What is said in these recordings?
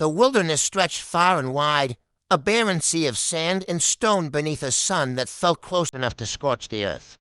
The wilderness stretched far and wide, a barren sea of sand and stone beneath a sun that felt close enough to scorch the earth.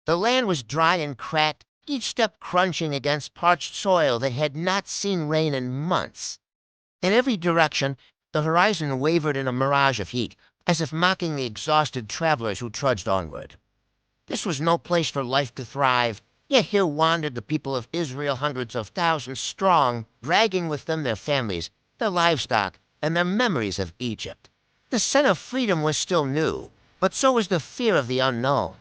The land was dry and cracked, each step crunching against parched soil that had not seen rain in months. In every direction, the horizon wavered in a mirage of heat, as if mocking the exhausted travelers who trudged onward. This was no place for life to thrive, yet here wandered the people of Israel, hundreds of thousands strong, dragging with them their families, their livestock, and their memories of Egypt. The scent of freedom was still new, but so was the fear of the unknown.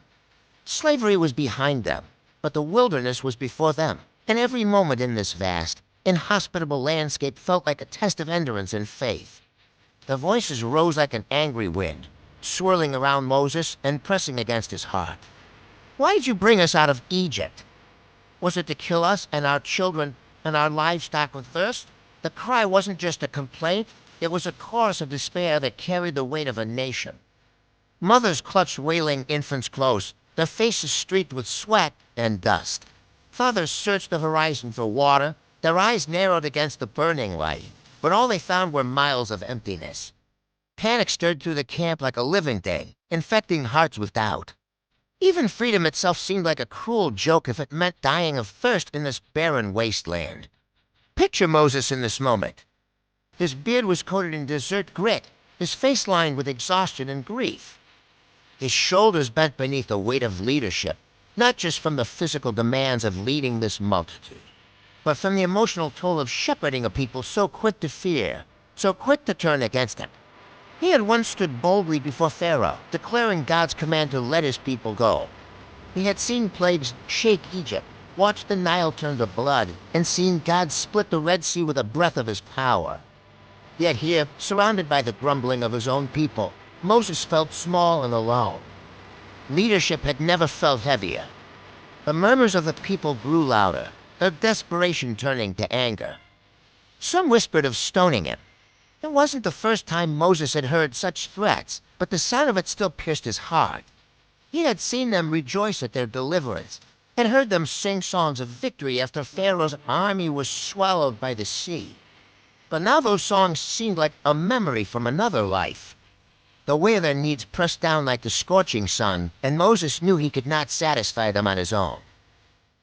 Slavery was behind them, but the wilderness was before them, and every moment in this vast, inhospitable landscape felt like a test of endurance and faith. The voices rose like an angry wind, swirling around Moses and pressing against his heart. Why did you bring us out of Egypt? Was it to kill us and our children and our livestock with thirst? The cry wasn't just a complaint, it was a chorus of despair that carried the weight of a nation. Mothers clutched wailing infants close, their faces streaked with sweat and dust. Fathers searched the horizon for water, their eyes narrowed against the burning light, but all they found were miles of emptiness. Panic stirred through the camp like a living thing, infecting hearts with doubt. Even freedom itself seemed like a cruel joke if it meant dying of thirst in this barren wasteland. Picture Moses in this moment. His beard was coated in desert grit, his face lined with exhaustion and grief. His shoulders bent beneath the weight of leadership, not just from the physical demands of leading this multitude, but from the emotional toll of shepherding a people so quick to fear, so quick to turn against him. He had once stood boldly before Pharaoh, declaring God's command to let his people go. He had seen plagues shake Egypt, watched the Nile turn to blood, and seen God split the Red Sea with a breath of his power. Yet here, surrounded by the grumbling of his own people, Moses felt small and alone. Leadership had never felt heavier. The murmurs of the people grew louder, their desperation turning to anger. Some whispered of stoning him. It wasn't the first time Moses had heard such threats, but the sound of it still pierced his heart. He had seen them rejoice at their deliverance, had heard them sing songs of victory after Pharaoh's army was swallowed by the sea. But now those songs seemed like a memory from another life. The weight of their needs pressed down like the scorching sun, and Moses knew he could not satisfy them on his own.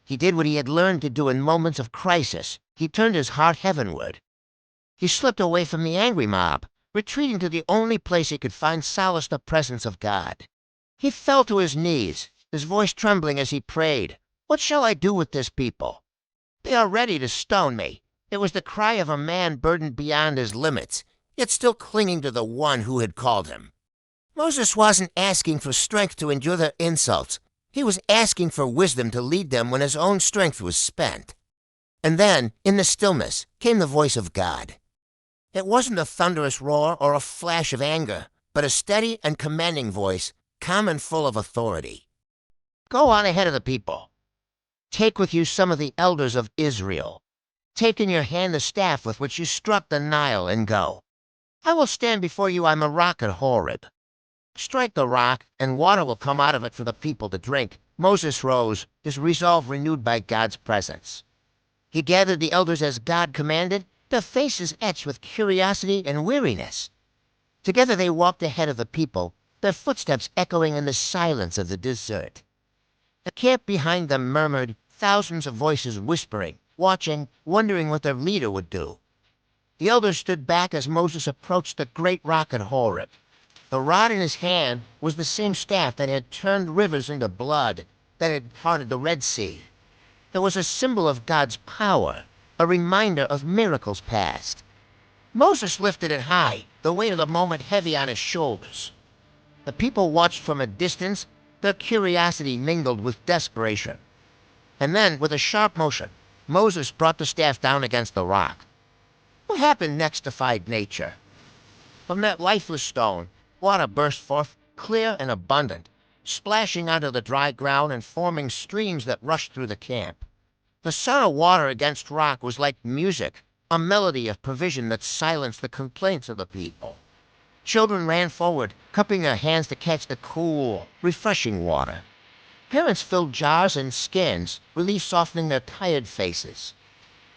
He did what he had learned to do in moments of crisis. He turned his heart heavenward. He slipped away from the angry mob, retreating to the only place he could find solace, the presence of God. He fell to his knees, his voice trembling as he prayed, "What shall I do with this people? They are ready to stone me." It was the cry of a man burdened beyond his limits, yet still clinging to the one who had called him. Moses wasn't asking for strength to endure their insults. He was asking for wisdom to lead them when his own strength was spent. And then, in the stillness, came the voice of God. It wasn't a thunderous roar or a flash of anger, but a steady and commanding voice, calm and full of authority. "Go on ahead of the people. Take with you some of the elders of Israel. Take in your hand the staff with which you struck the Nile and go. I will stand before you on the rock at Horeb. Strike the rock, and water will come out of it for the people to drink." Moses rose, his resolve renewed by God's presence. He gathered the elders as God commanded, their faces etched with curiosity and weariness. Together they walked ahead of the people, their footsteps echoing in the silence of the desert. The camp behind them murmured, thousands of voices whispering, watching, wondering what their leader would do. The elders stood back as Moses approached the great rock at Horeb. The rod in his hand was the same staff that had turned rivers into blood, that had parted the Red Sea. It was a symbol of God's power, a reminder of miracles past. Moses lifted it high, the weight of the moment heavy on his shoulders. The people watched from a distance, their curiosity mingled with desperation. And then, with a sharp motion, Moses brought the staff down against the rock. What happened next defied nature. From that lifeless stone, water burst forth, clear and abundant, splashing onto the dry ground and forming streams that rushed through the camp. The sound of water against rock was like music, a melody of provision that silenced the complaints of the people. Children ran forward, cupping their hands to catch the cool, refreshing water. Parents filled jars and skins, relief softening their tired faces.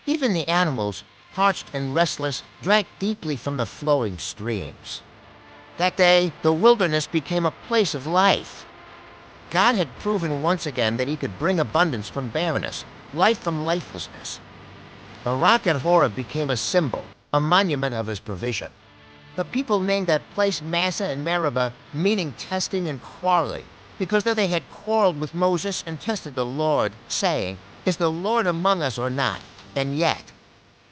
Even the animals, parched and restless, drank deeply from the flowing streams. That day, the wilderness became a place of life. God had proven once again that he could bring abundance from barrenness, life from lifelessness. The rock at Horeb became a symbol, a monument of his provision. The people named that place Massa and Meribah, meaning testing and quarreling, because they had quarreled with Moses and tested the Lord, saying, "Is the Lord among us or not?" And yet,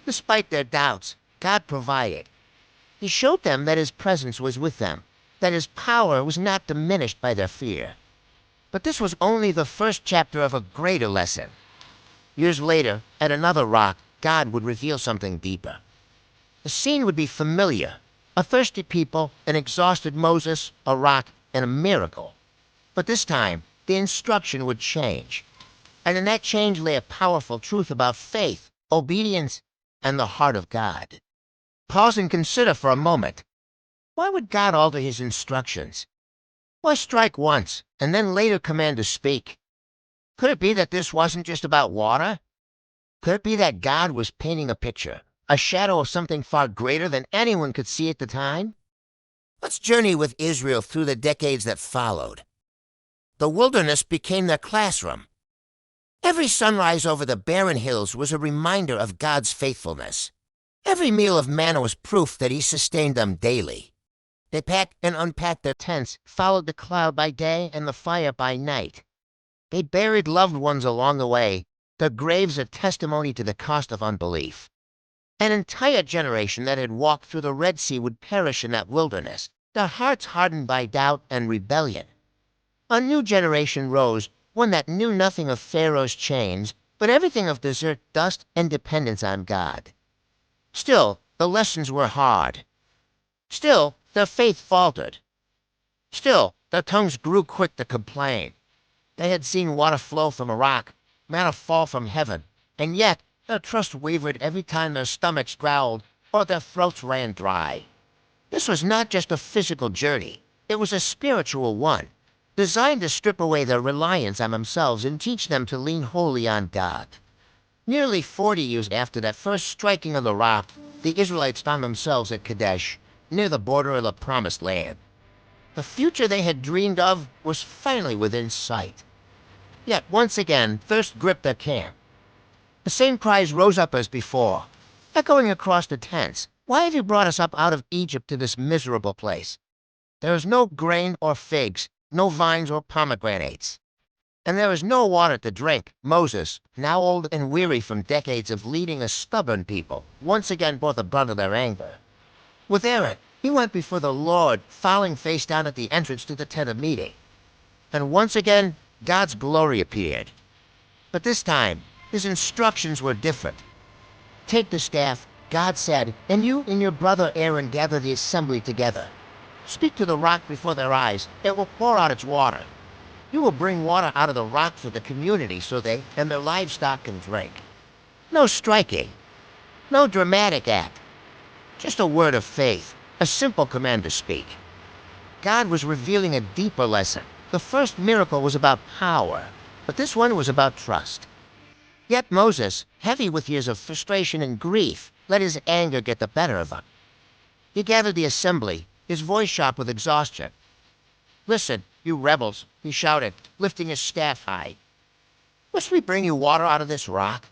despite their doubts, God provided. He showed them that his presence was with them, that his power was not diminished by their fear. But this was only the first chapter of a greater lesson. Years later, at another rock, God would reveal something deeper. The scene would be familiar. A thirsty people, an exhausted Moses, a rock, and a miracle. But this time, the instruction would change. And in that change lay a powerful truth about faith, obedience, and the heart of God. Pause and consider for a moment. Why would God alter his instructions? Why strike once, and then later command to speak? Could it be that this wasn't just about water? Could it be that God was painting a picture, a shadow of something far greater than anyone could see at the time? Let's journey with Israel through the decades that followed. The wilderness became their classroom. Every sunrise over the barren hills was a reminder of God's faithfulness. Every meal of manna was proof that he sustained them daily. They packed and unpacked their tents, followed the cloud by day and the fire by night. They buried loved ones along the way, their graves a testimony to the cost of unbelief. An entire generation that had walked through the Red Sea would perish in that wilderness, their hearts hardened by doubt and rebellion. A new generation rose, one that knew nothing of Pharaoh's chains, but everything of desert, dust, and dependence on God. Still, the lessons were hard. Still, their faith faltered. Still, their tongues grew quick to complain. They had seen water flow from a rock, manna fall from heaven, and yet their trust wavered every time their stomachs growled or their throats ran dry. This was not just a physical journey. It was a spiritual one, designed to strip away their reliance on themselves and teach them to lean wholly on God. Nearly 40 years after that first striking of the rock, the Israelites found themselves at Kadesh, near the border of the Promised Land. The future they had dreamed of was finally within sight. Yet once again, thirst gripped their camp. The same cries rose up as before, echoing across the tents. "Why have you brought us up out of Egypt to this miserable place? There is no grain or figs, no vines or pomegranates. And there is no water to drink." Moses, now old and weary from decades of leading a stubborn people, once again bore the brunt of their anger. With Aaron, he went before the Lord, falling face down at the entrance to the tent of meeting. And once again, God's glory appeared. But this time, his instructions were different. "Take the staff," God said, "and you and your brother Aaron gather the assembly together. Speak to the rock before their eyes. It will pour out its water. You will bring water out of the rock for the community so they and their livestock can drink." No striking. No dramatic act. Just a word of faith. A simple command to speak. God was revealing a deeper lesson. The first miracle was about power, but this one was about trust. Yet Moses, heavy with years of frustration and grief, let his anger get the better of him. He gathered the assembly, his voice sharp with exhaustion. "Listen, you rebels," he shouted, lifting his staff high. "Must we bring you water out of this rock?"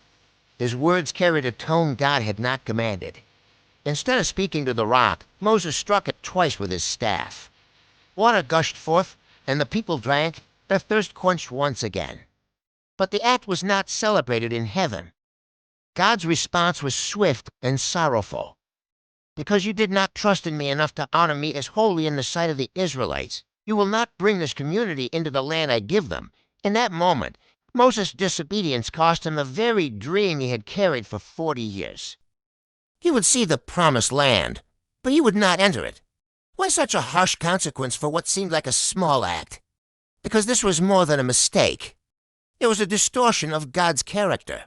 His words carried a tone God had not commanded. Instead of speaking to the rock, Moses struck it twice with his staff. Water gushed forth, and the people drank, their thirst quenched once again. But the act was not celebrated in heaven. God's response was swift and sorrowful. "Because you did not trust in me enough to honor me as holy in the sight of the Israelites, you will not bring this community into the land I give them." In that moment, Moses' disobedience cost him the very dream he had carried for 40 years. He would see the promised land, but he would not enter it. Why such a harsh consequence for what seemed like a small act? Because this was more than a mistake. It was a distortion of God's character.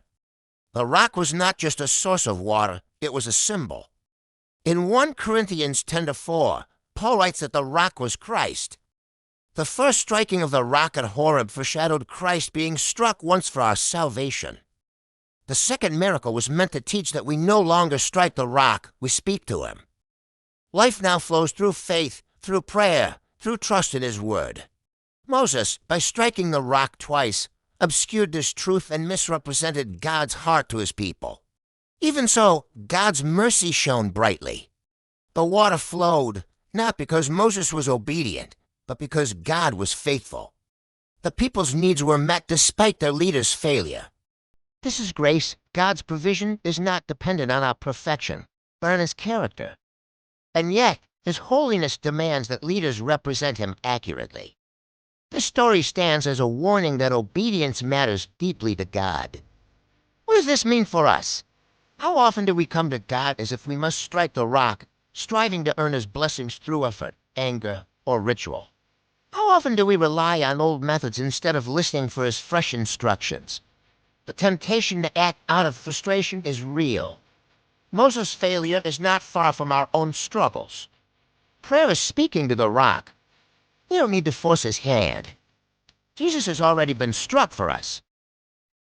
The rock was not just a source of water, it was a symbol. In 1 Corinthians 10-4, Paul writes that the rock was Christ. The first striking of the rock at Horeb foreshadowed Christ being struck once for our salvation. The second miracle was meant to teach that we no longer strike the rock, we speak to him. Life now flows through faith, through prayer, through trust in his word. Moses, by striking the rock twice, obscured this truth and misrepresented God's heart to his people. Even so, God's mercy shone brightly. The water flowed, not because Moses was obedient, but because God was faithful. The people's needs were met despite their leader's failure. This is grace. God's provision is not dependent on our perfection, but on his character. And yet, his holiness demands that leaders represent him accurately. This story stands as a warning that obedience matters deeply to God. What does this mean for us? How often do we come to God as if we must strike the rock, striving to earn his blessings through effort, anger, or ritual? How often do we rely on old methods instead of listening for his fresh instructions? The temptation to act out of frustration is real. Moses' failure is not far from our own struggles. Prayer is speaking to the rock. We don't need to force his hand. Jesus has already been struck for us.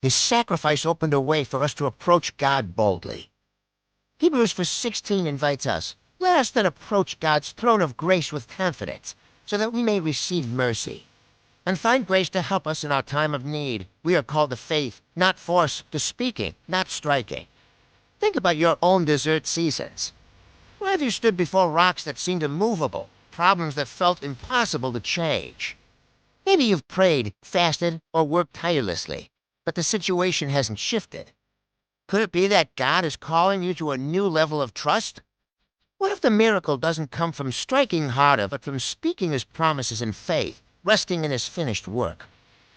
His sacrifice opened a way for us to approach God boldly. Hebrews 4:16 invites us, let us then approach God's throne of grace with confidence, so that we may receive mercy and find grace to help us in our time of need. We are called to faith, not force, to speaking, not striking. Think about your own desert seasons. Where have you stood before rocks that seemed immovable, problems that felt impossible to change? Maybe you've prayed, fasted, or worked tirelessly, but the situation hasn't shifted. Could it be that God is calling you to a new level of trust? What if the miracle doesn't come from striking harder, but from speaking his promises in faith, resting in his finished work?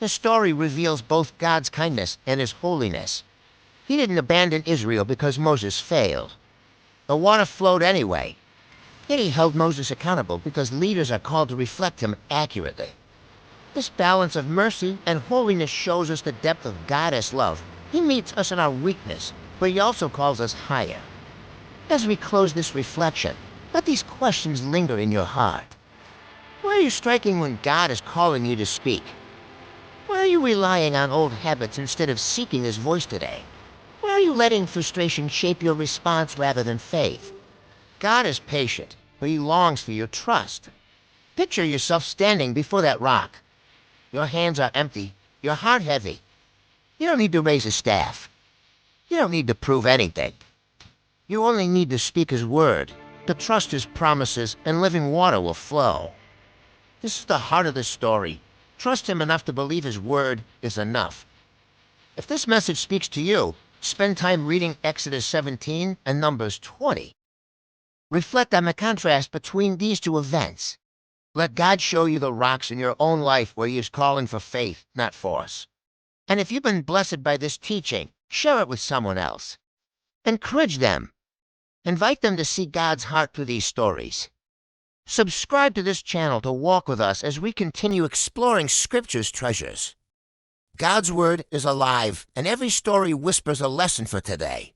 This story reveals both God's kindness and his holiness. He didn't abandon Israel because Moses failed. The water flowed anyway. Yet he held Moses accountable because leaders are called to reflect him accurately. This balance of mercy and holiness shows us the depth of God's love. He meets us in our weakness, but he also calls us higher. As we close this reflection, let these questions linger in your heart. Where are you striking when God is calling you to speak? Where are you relying on old habits instead of seeking his voice today? Where are you letting frustration shape your response rather than faith? God is patient, but he longs for your trust. Picture yourself standing before that rock. Your hands are empty, your heart heavy. You don't need to raise a staff. You don't need to prove anything. You only need to speak his word, to trust his promises, and living water will flow. This is the heart of the story. Trust him enough to believe his word is enough. If this message speaks to you, spend time reading Exodus 17 and Numbers 20. Reflect on the contrast between these two events. Let God show you the rocks in your own life where he is calling for faith, not force. And if you've been blessed by this teaching, share it with someone else. Encourage them. Invite them to see God's heart through these stories. Subscribe to this channel to walk with us as we continue exploring Scripture's treasures. God's word is alive, and every story whispers a lesson for today.